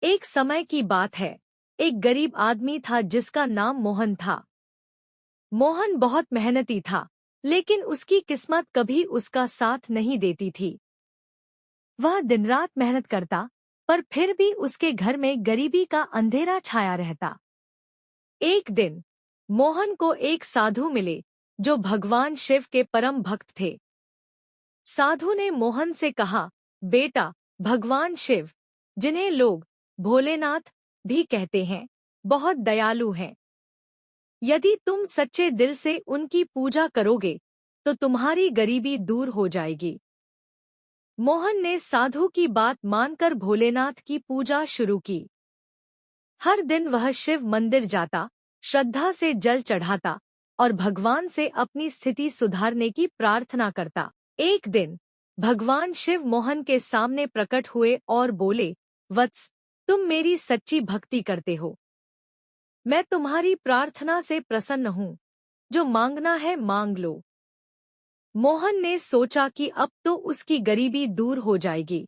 एक समय की बात है। एक गरीब आदमी था जिसका नाम मोहन था। मोहन बहुत मेहनती था, लेकिन उसकी किस्मत कभी उसका साथ नहीं देती थी। वह दिन रात मेहनत करता, पर फिर भी उसके घर में गरीबी का अंधेरा छाया रहता। एक दिन मोहन को एक साधु मिले, जो भगवान शिव के परम भक्त थे। साधु ने मोहन से कहा, बेटा, भगवान शिव, जिन्हें लोग भोलेनाथ भी कहते हैं, बहुत दयालु हैं। यदि तुम सच्चे दिल से उनकी पूजा करोगे, तो तुम्हारी गरीबी दूर हो जाएगी। मोहन ने साधु की बात मानकर भोलेनाथ की पूजा शुरू की। हर दिन वह शिव मंदिर जाता, श्रद्धा से जल चढ़ाता और भगवान से अपनी स्थिति सुधारने की प्रार्थना करता। एक दिन भगवान शिव मोहन के सामने प्रकट हुए और बोले, वत्स, तुम मेरी सच्ची भक्ति करते हो। मैं तुम्हारी प्रार्थना से प्रसन्न हूँ। जो मांगना है मांग लो। मोहन ने सोचा कि अब तो उसकी गरीबी दूर हो जाएगी।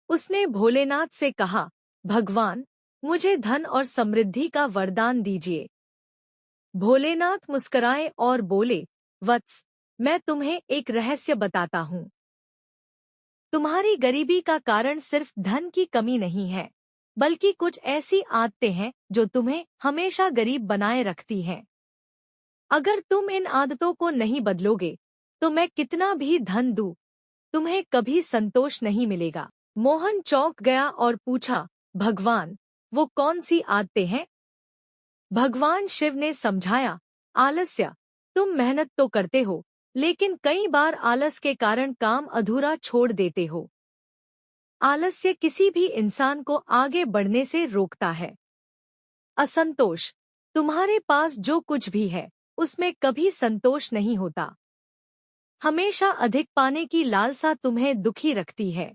उसने भोलेनाथ से कहा, भगवान, मुझे धन और समृद्धि का वरदान दीजिए। भोलेनाथ मुस्कुराए और बोले, वत्स, मैं तुम्हें एक रहस्य बताता हूँ। तुम्हारी गरीबी का कारण सिर्फ धन की कमी नहीं है, बल्कि कुछ ऐसी आदतें हैं जो तुम्हें हमेशा गरीब बनाए रखती हैं। अगर तुम इन आदतों को नहीं बदलोगे, तो मैं कितना भी धन दूं, तुम्हें कभी संतोष नहीं मिलेगा। मोहन चौंक गया और पूछा, भगवान, वो कौन सी आदतें हैं? भगवान शिव ने समझाया, आलस्य, तुम मेहनत तो करते हो, लेकिन कई बार आलस के कारण काम अधूरा छोड़ देते हो। आलस्य किसी भी इंसान को आगे बढ़ने से रोकता है। असंतोष, तुम्हारे पास जो कुछ भी है, उसमें कभी संतोष नहीं होता। हमेशा अधिक पाने की लालसा तुम्हें दुखी रखती है।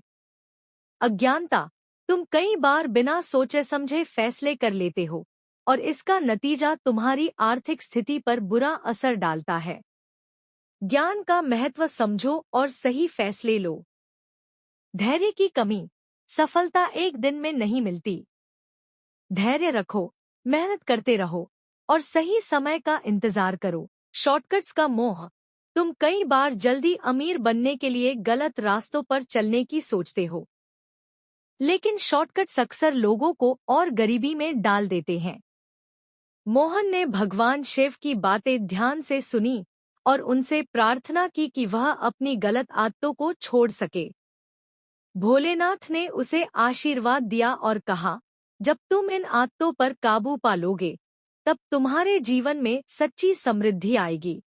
अज्ञानता, तुम कई बार बिना सोचे समझे फैसले कर लेते हो, और इसका नतीजा तुम्हारी आर्थिक स्थिति पर बुरा असर डालता है। ज्ञान का महत्व समझो और सही फैसले लो। धैर्य की कमी, सफलता एक दिन में नहीं मिलती। धैर्य रखो, मेहनत करते रहो और सही समय का इंतजार करो। शॉर्टकट्स का मोह, तुम कई बार जल्दी अमीर बनने के लिए गलत रास्तों पर चलने की सोचते हो, लेकिन शॉर्टकट्स अक्सर लोगों को और गरीबी में डाल देते हैं। मोहन ने भगवान शिव की बातें ध्यान से सुनी और उनसे प्रार्थना की कि वह अपनी गलत आदतों को छोड़ सके। भोलेनाथ ने उसे आशीर्वाद दिया और कहा, जब तुम इन आदतों पर काबू पा लोगे, तब तुम्हारे जीवन में सच्ची समृद्धि आएगी।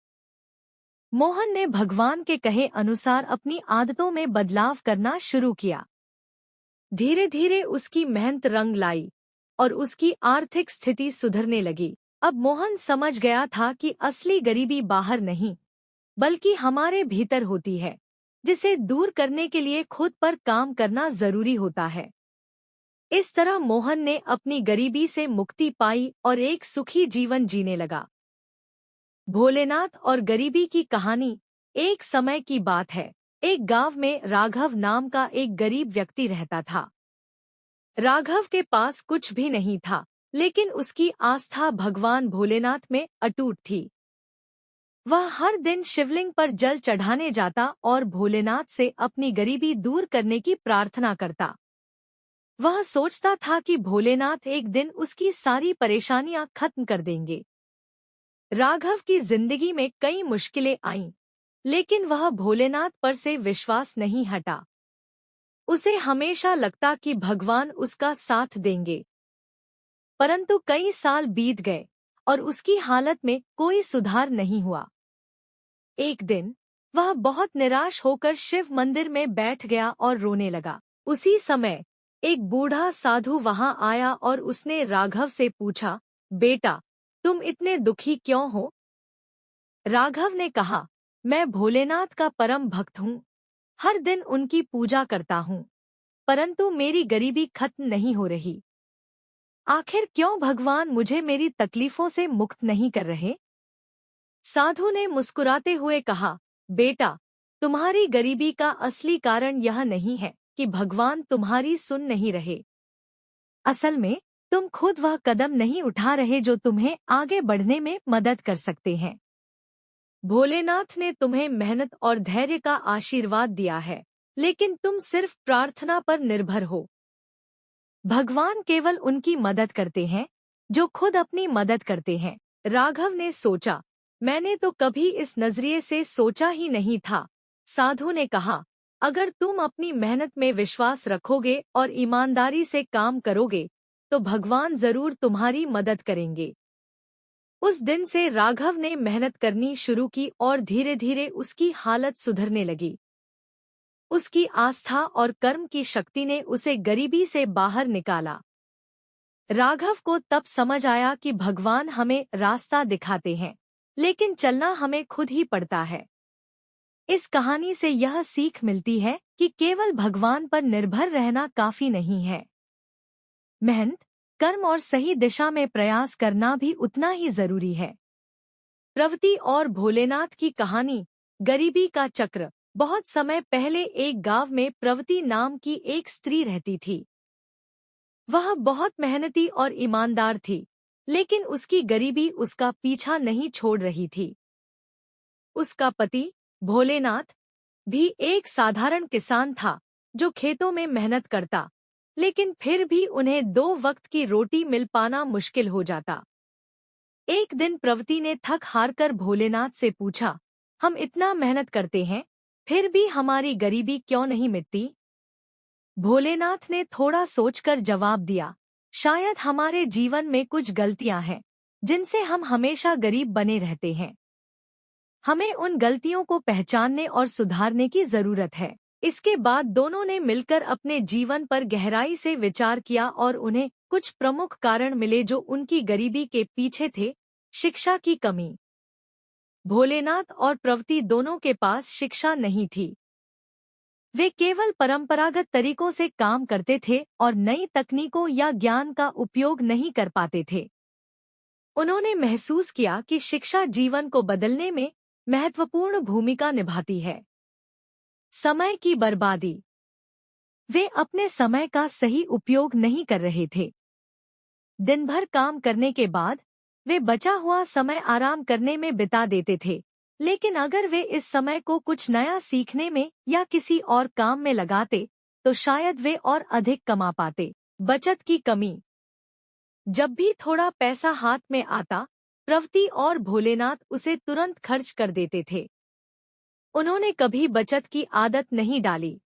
मोहन ने भगवान के कहे अनुसार अपनी आदतों में बदलाव करना शुरू किया। धीरे धीरे उसकी मेहनत रंग लाई और उसकी आर्थिक स्थिति सुधरने लगी। अब मोहन समझ गया था कि असली गरीबी बाहर नहीं, बल्कि हमारे भीतर होती है, जिसे दूर करने के लिए खुद पर काम करना जरूरी होता है। इस तरह मोहन ने अपनी गरीबी से मुक्ति पाई और एक सुखी जीवन जीने लगा। भोलेनाथ और गरीबी की कहानी। एक समय की बात है। एक गांव में राघव नाम का एक गरीब व्यक्ति रहता था। राघव के पास कुछ भी नहीं था, लेकिन उसकी आस्था भगवान भोलेनाथ में अटूट थी। वह हर दिन शिवलिंग पर जल चढ़ाने जाता और भोलेनाथ से अपनी गरीबी दूर करने की प्रार्थना करता। वह सोचता था कि भोलेनाथ एक दिन उसकी सारी परेशानियां खत्म कर देंगे। राघव की जिंदगी में कई मुश्किलें आईं, लेकिन वह भोलेनाथ पर से विश्वास नहीं हटा। उसे हमेशा लगता कि भगवान उसका साथ देंगे। परंतु कई साल बीत गए और उसकी हालत में कोई सुधार नहीं हुआ। एक दिन वह बहुत निराश होकर शिव मंदिर में बैठ गया और रोने लगा। उसी समय एक बूढ़ा साधु वहां आया और उसने राघव से पूछा, बेटा, तुम इतने दुखी क्यों हो? राघव ने कहा, मैं भोलेनाथ का परम भक्त हूँ। हर दिन उनकी पूजा करता हूँ, परंतु मेरी गरीबी खत्म नहीं हो रही। आखिर क्यों भगवान मुझे मेरी तकलीफों से मुक्त नहीं कर रहे? साधु ने मुस्कुराते हुए कहा, बेटा, तुम्हारी गरीबी का असली कारण यह नहीं है कि भगवान तुम्हारी सुन नहीं रहे। असल में तुम खुद वह कदम नहीं उठा रहे जो तुम्हें आगे बढ़ने में मदद कर सकते हैं। भोलेनाथ ने तुम्हें मेहनत और धैर्य का आशीर्वाद दिया है, लेकिन तुम सिर्फ प्रार्थना पर निर्भर हो। भगवान केवल उनकी मदद करते हैं जो खुद अपनी मदद करते हैं। राघव ने सोचा, मैंने तो कभी इस नजरिए से सोचा ही नहीं था। साधु ने कहा, अगर तुम अपनी मेहनत में विश्वास रखोगे और ईमानदारी से काम करोगे तो भगवान जरूर तुम्हारी मदद करेंगे। उस दिन से राघव ने मेहनत करनी शुरू की और धीरे धीरे उसकी हालत सुधरने लगी। उसकी आस्था और कर्म की शक्ति ने उसे गरीबी से बाहर निकाला। राघव को तब समझ आया कि भगवान हमें रास्ता दिखाते हैं, लेकिन चलना हमें खुद ही पड़ता है। इस कहानी से यह सीख मिलती है कि केवल भगवान पर निर्भर रहना काफी नहीं है। मेहनत, कर्म और सही दिशा में प्रयास करना भी उतना ही जरूरी है। प्रवति और भोलेनाथ की कहानी। गरीबी का चक्र। बहुत समय पहले एक गांव में प्रवति नाम की एक स्त्री रहती थी। वह बहुत मेहनती और ईमानदार थी, लेकिन उसकी गरीबी उसका पीछा नहीं छोड़ रही थी। उसका पति भोलेनाथ भी एक साधारण किसान था जो खेतों में मेहनत करता, लेकिन फिर भी उन्हें 2 वक्त की रोटी मिल पाना मुश्किल हो जाता। एक दिन प्रवति ने थक हार कर भोलेनाथ से पूछा, हम इतना मेहनत करते हैं, फिर भी हमारी गरीबी क्यों नहीं मिटती? भोलेनाथ ने थोड़ा सोचकर जवाब दिया, शायद हमारे जीवन में कुछ गलतियां हैं, जिनसे हम हमेशा गरीब बने रहते हैं। हमें उन गलतियों को पहचानने और सुधारने की जरूरत है। इसके बाद दोनों ने मिलकर अपने जीवन पर गहराई से विचार किया और उन्हें कुछ प्रमुख कारण मिले जो उनकी गरीबी के पीछे थे। शिक्षा की कमी। भोलेनाथ और प्रवति दोनों के पास शिक्षा नहीं थी। वे केवल परंपरागत तरीकों से काम करते थे और नई तकनीकों या ज्ञान का उपयोग नहीं कर पाते थे। उन्होंने महसूस किया कि शिक्षा जीवन को बदलने में महत्वपूर्ण भूमिका निभाती है। समय की बर्बादी। वे अपने समय का सही उपयोग नहीं कर रहे थे। दिन भर काम करने के बाद वे बचा हुआ समय आराम करने में बिता देते थे, लेकिन अगर वे इस समय को कुछ नया सीखने में या किसी और काम में लगाते तो शायद वे और अधिक कमा पाते। बचत की कमी। जब भी थोड़ा पैसा हाथ में आता, प्रवति और भोलेनाथ उसे तुरंत खर्च कर देते थे। उन्होंने कभी बचत की आदत नहीं डाली।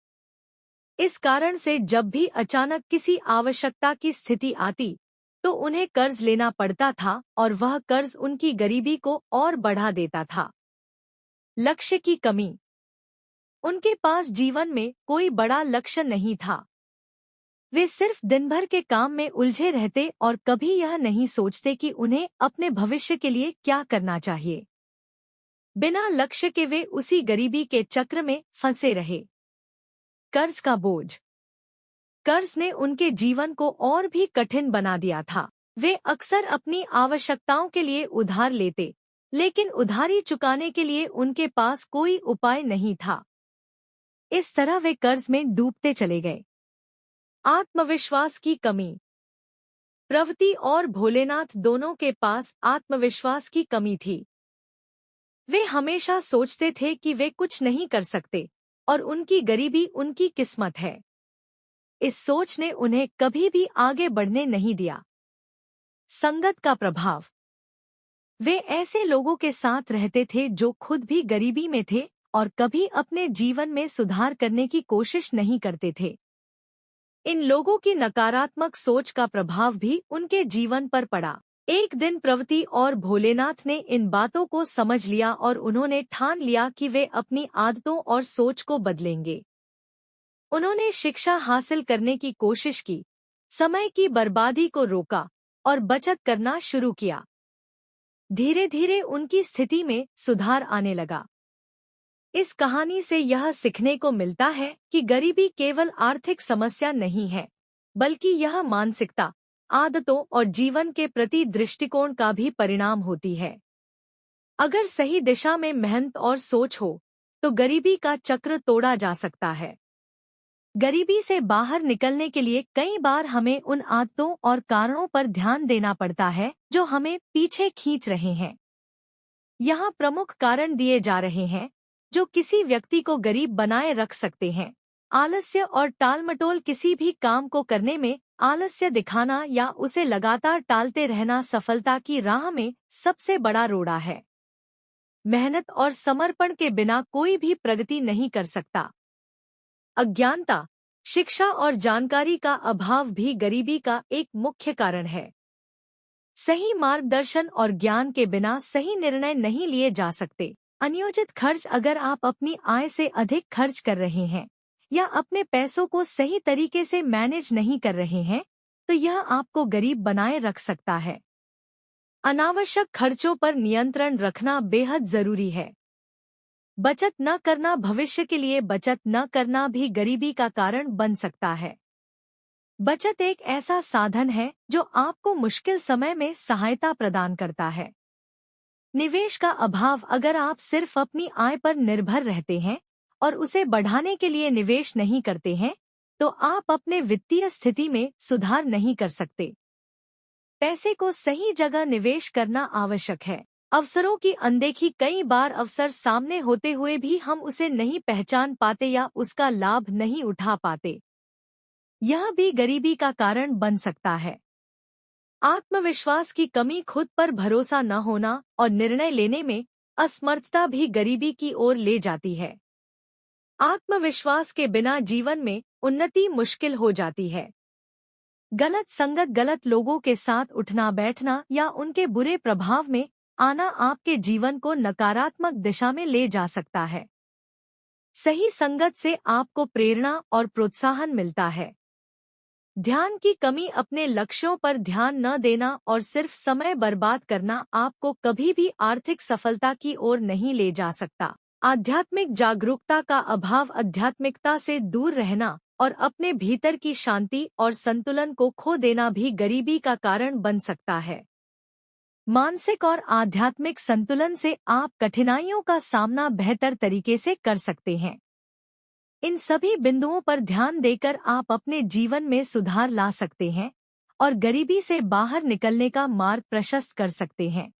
इस कारण से जब भी अचानक किसी आवश्यकता की स्थिति आती तो उन्हें कर्ज लेना पड़ता था और वह कर्ज उनकी गरीबी को और बढ़ा देता था। लक्ष्य की कमी। उनके पास जीवन में कोई बड़ा लक्ष्य नहीं था। वे सिर्फ दिन भर के काम में उलझे रहते और कभी यह नहीं सोचते कि उन्हें अपने भविष्य के लिए क्या करना चाहिए। बिना लक्ष्य के वे उसी गरीबी के चक्र में फंसे रहे। कर्ज का बोझ। कर्ज ने उनके जीवन को और भी कठिन बना दिया था। वे अक्सर अपनी आवश्यकताओं के लिए उधार लेते, लेकिन उधारी चुकाने के लिए उनके पास कोई उपाय नहीं था। इस तरह वे कर्ज में डूबते चले गए। आत्मविश्वास की कमी। प्रवति और भोलेनाथ दोनों के पास आत्मविश्वास की कमी थी। वे हमेशा सोचते थे कि वे कुछ नहीं कर सकते और उनकी गरीबी उनकी किस्मत है। इस सोच ने उन्हें कभी भी आगे बढ़ने नहीं दिया। संगत का प्रभाव। वे ऐसे लोगों के साथ रहते थे जो खुद भी गरीबी में थे और कभी अपने जीवन में सुधार करने की कोशिश नहीं करते थे। इन लोगों की नकारात्मक सोच का प्रभाव भी उनके जीवन पर पड़ा। एक दिन प्रवति और भोलेनाथ ने इन बातों को समझ लिया और उन्होंने ठान लिया कि वे अपनी आदतों और सोच को बदलेंगे। उन्होंने शिक्षा हासिल करने की कोशिश की, समय की बर्बादी को रोका और बचत करना शुरू किया। धीरे धीरे उनकी स्थिति में सुधार आने लगा। इस कहानी से यह सीखने को मिलता है कि गरीबी केवल आर्थिक समस्या नहीं है, बल्कि यह मानसिकता, आदतों और जीवन के प्रति दृष्टिकोण का भी परिणाम होती है। अगर सही दिशा में मेहनत और सोच हो, तो गरीबी का चक्र तोड़ा जा सकता है। गरीबी से बाहर निकलने के लिए कई बार हमें उन आदतों और कारणों पर ध्यान देना पड़ता है जो हमें पीछे खींच रहे हैं। यहाँ प्रमुख कारण दिए जा रहे हैं जो किसी व्यक्ति को गरीब बनाए रख सकते हैं। आलस्य और टालमटोल। किसी भी काम को करने में आलस्य दिखाना या उसे लगातार टालते रहना सफलता की राह में सबसे बड़ा रोड़ा है। मेहनत और समर्पण के बिना कोई भी प्रगति नहीं कर सकता। अज्ञानता, शिक्षा और जानकारी का अभाव भी गरीबी का एक मुख्य कारण है। सही मार्गदर्शन और ज्ञान के बिना सही निर्णय नहीं लिए जा सकते। अनियोजित खर्च। अगर आप अपनी आय से अधिक खर्च कर रहे हैं या अपने पैसों को सही तरीके से मैनेज नहीं कर रहे हैं तो यह आपको गरीब बनाए रख सकता है। अनावश्यक खर्चों पर नियंत्रण रखना बेहद जरूरी है। बचत न करना। भविष्य के लिए बचत न करना भी गरीबी का कारण बन सकता है। बचत एक ऐसा साधन है जो आपको मुश्किल समय में सहायता प्रदान करता है। निवेश का अभाव। अगर आप सिर्फ अपनी आय पर निर्भर रहते हैं और उसे बढ़ाने के लिए निवेश नहीं करते हैं तो आप अपने वित्तीय स्थिति में सुधार नहीं कर सकते। पैसे को सही जगह निवेश करना आवश्यक है। अवसरों की अनदेखी। कई बार अवसर सामने होते हुए भी हम उसे नहीं पहचान पाते या उसका लाभ नहीं उठा पाते। यह भी गरीबी का कारण बन सकता है। आत्मविश्वास की कमी। खुद पर भरोसा न होना और निर्णय लेने में असमर्थता भी गरीबी की ओर ले जाती है। आत्मविश्वास के बिना जीवन में उन्नति मुश्किल हो जाती है। गलत संगत। गलत लोगों के साथ उठना बैठना या उनके बुरे प्रभाव में आना आपके जीवन को नकारात्मक दिशा में ले जा सकता है। सही संगत से आपको प्रेरणा और प्रोत्साहन मिलता है। ध्यान की कमी। अपने लक्ष्यों पर ध्यान न देना और सिर्फ समय बर्बाद करना आपको कभी भी आर्थिक सफलता की ओर नहीं ले जा सकता। आध्यात्मिक जागरूकता का अभाव। आध्यात्मिकता से दूर रहना और अपने भीतर की शांति और संतुलन को खो देना भी गरीबी का कारण बन सकता है। मानसिक और आध्यात्मिक संतुलन से आप कठिनाइयों का सामना बेहतर तरीके से कर सकते हैं। इन सभी बिंदुओं पर ध्यान देकर आप अपने जीवन में सुधार ला सकते हैं और गरीबी से बाहर निकलने का मार्ग प्रशस्त कर सकते हैं।